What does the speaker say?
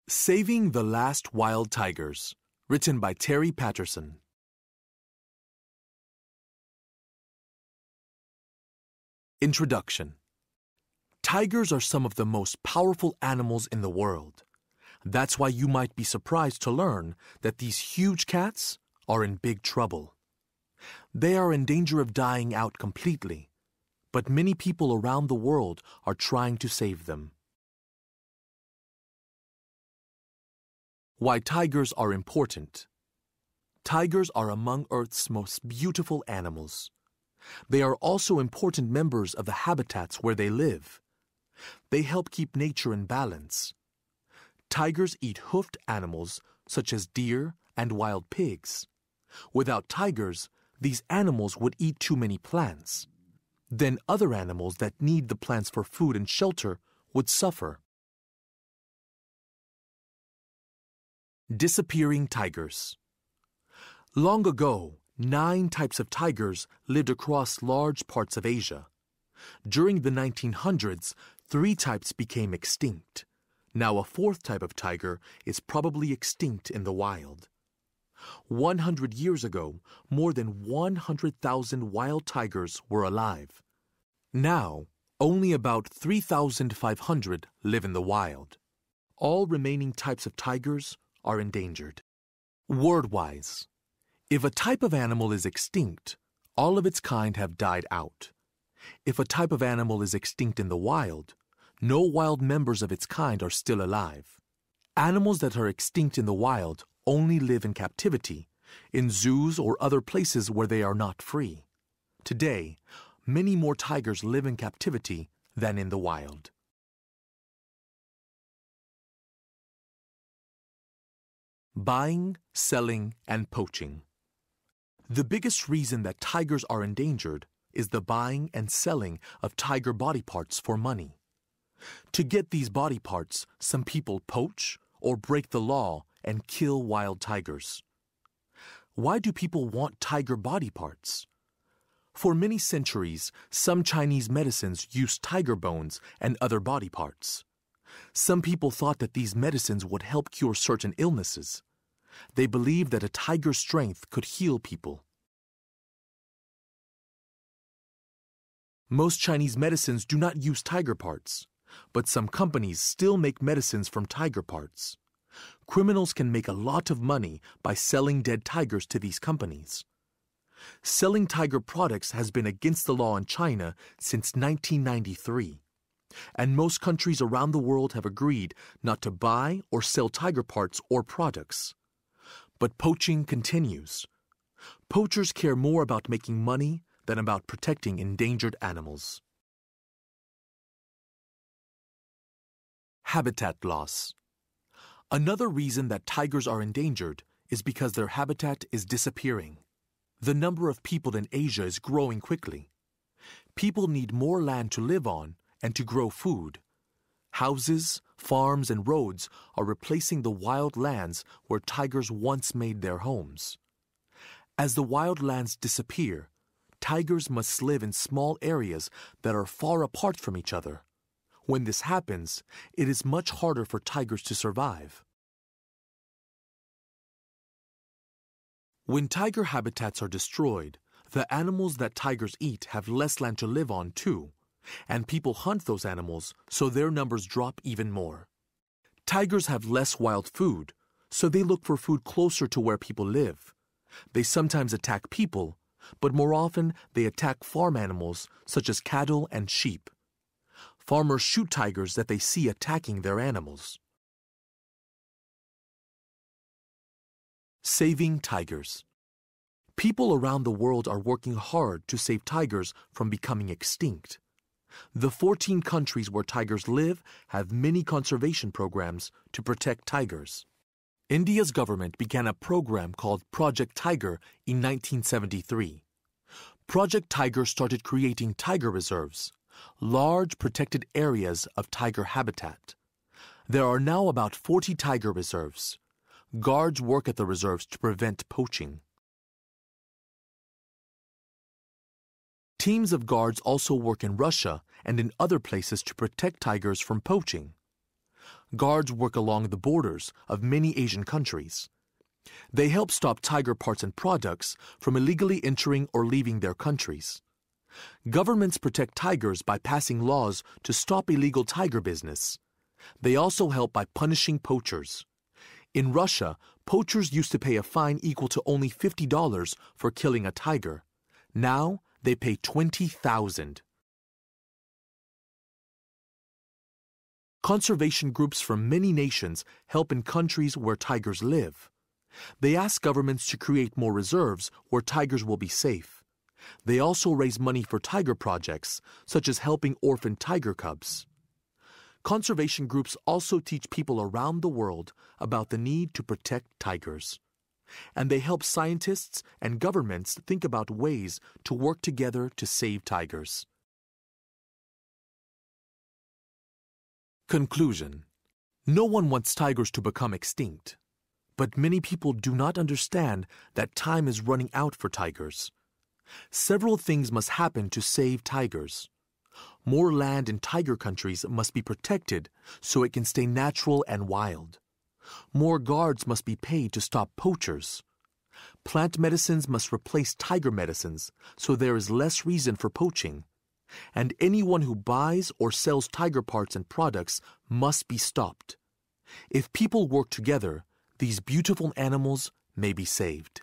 Saving the Last Wild Tigers, written by Terry Patterson. Introduction. Tigers are some of the most powerful animals in the world. That's why you might be surprised to learn that these huge cats are in big trouble. They are in danger of dying out completely, but many people around the world are trying to save them. Why tigers are important. Tigers are among Earth's most beautiful animals. They are also important members of the habitats where they live. They help keep nature in balance. Tigers eat hoofed animals such as deer and wild pigs. Without tigers, these animals would eat too many plants. Then other animals that need the plants for food and shelter would suffer. Disappearing tigers. Long ago, 9 types of tigers lived across large parts of Asia. During the 1900s, 3 types became extinct. Now a 4th type of tiger is probably extinct in the wild. 100 years ago, more than 100,000 wild tigers were alive. Now, only about 3,500 live in the wild. All remaining types of tigers are endangered. Word-wise, if a type of animal is extinct, all of its kind have died out. If a type of animal is extinct in the wild, no wild members of its kind are still alive. Animals that are extinct in the wild only live in captivity, in zoos or other places where they are not free. Today, many more tigers live in captivity than in the wild. Buying, selling, and poaching. The biggest reason that tigers are endangered is the buying and selling of tiger body parts for money. To get these body parts, some people poach or break the law and kill wild tigers. Why do people want tiger body parts? For many centuries, some Chinese medicines used tiger bones and other body parts. Some people thought that these medicines would help cure certain illnesses. They believed that a tiger's strength could heal people. Most Chinese medicines do not use tiger parts, but some companies still make medicines from tiger parts. Criminals can make a lot of money by selling dead tigers to these companies. Selling tiger products has been against the law in China since 1993. And most countries around the world have agreed not to buy or sell tiger parts or products. But poaching continues. Poachers care more about making money than about protecting endangered animals. Habitat loss. Another reason that tigers are endangered is because their habitat is disappearing. The number of people in Asia is growing quickly. People need more land to live on and to grow food. Houses, farms, and roads are replacing the wild lands where tigers once made their homes. As the wild lands disappear, tigers must live in small areas that are far apart from each other. When this happens, it is much harder for tigers to survive. When tiger habitats are destroyed, the animals that tigers eat have less land to live on too. And people hunt those animals, so their numbers drop even more. Tigers have less wild food, so they look for food closer to where people live. They sometimes attack people, but more often they attack farm animals such as cattle and sheep. Farmers shoot tigers that they see attacking their animals. Saving tigers. People around the world are working hard to save tigers from becoming extinct. The 14 countries where tigers live have many conservation programs to protect tigers. India's government began a program called Project Tiger in 1973. Project Tiger started creating tiger reserves, large protected areas of tiger habitat. There are now about 40 tiger reserves. Guards work at the reserves to prevent poaching. Teams of guards also work in Russia and in other places to protect tigers from poaching. guards work along the borders of many Asian countries. They help stop tiger parts and products from illegally entering or leaving their countries. Governments protect tigers by passing laws to stop illegal tiger business. They also help by punishing poachers. In Russia, poachers used to pay a fine equal to only $50 for killing a tiger. Now, they pay $20,000. Conservation groups from many nations help in countries where tigers live. They ask governments to create more reserves where tigers will be safe. They also raise money for tiger projects, such as helping orphan tiger cubs. Conservation groups also teach people around the world about the need to protect tigers. And they help scientists and governments think about ways to work together to save tigers. Conclusion. No one wants tigers to become extinct. But many people do not understand that time is running out for tigers. Several things must happen to save tigers. More land in tiger countries must be protected so it can stay natural and wild. More guards must be paid to stop poachers. Plant medicines must replace tiger medicines so there is less reason for poaching. And anyone who buys or sells tiger parts and products must be stopped. If people work together, these beautiful animals may be saved.